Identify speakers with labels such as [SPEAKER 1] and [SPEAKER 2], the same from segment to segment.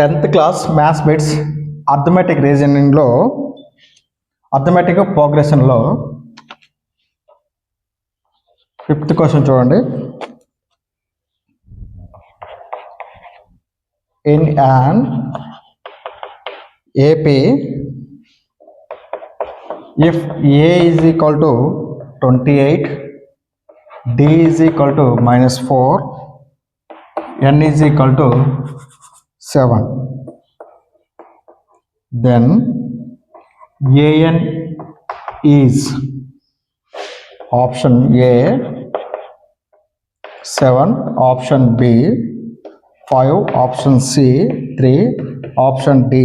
[SPEAKER 1] 10th class maths bits arithmetic రీజనింగ్లో arithmetic ప్రోగ్రెషన్లో 5th question చూడండి. In an AP if a is equal to 28, d is equal to -4, n is equal to 7, then an is option A 7, option B 5, option C 3, option D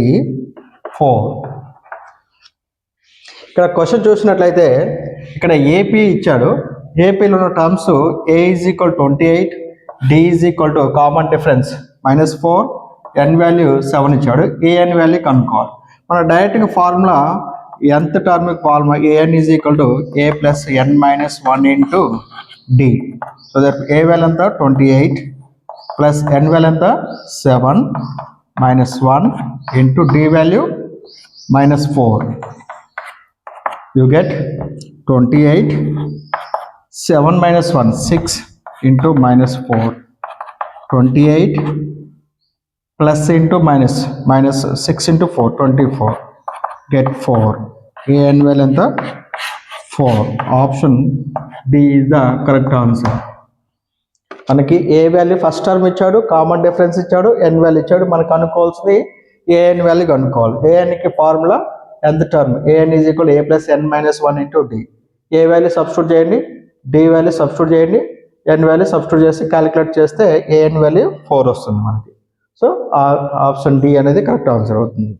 [SPEAKER 1] 4. ఇక్కడ question చూసినట్లయితే ఇక్కడ AP ఇచ్చాడు. ఏపీలో ఉన్న terms a is equal 28, d is equal to common difference -4, n value 7 ఇచ్చాడు. A n value కనుక్కోవాలి. మన డైరెక్ట్గా formula nth term formula a n is equal to a plus n minus 1 into d. So that a value ఎంత 28 plus n value ఎంత 7 minus 1 into d value -4. You get 28, 7 minus 1, 6 into -4, 28 plus into minus 6 into 4, 24, get 4. an value ఎంత 4. Option D is the correct answer. మనకి a value first term ఇచ్చాడు, common difference ఇచ్చాడు, n value ఇచ్చాడు. మనకు అనుకోవాల్సింది a n value కనుక్కోవాలి. ఏఎన్కి formula nth term an is equal a plus n minus 1 into d. A value substitute చేయండి, d value substitute చేయండి, ఎన్ వాల్యూ సబ్స్టిట్యూట్ చేసి క్యాలిక్యులేట్ చేస్తే ఏఎన్ వాల్యూ 4 వస్తుంది మనకి. సో ఆప్షన్ డి అనేది కరెక్ట్ ఆన్సర్ అవుతుంది.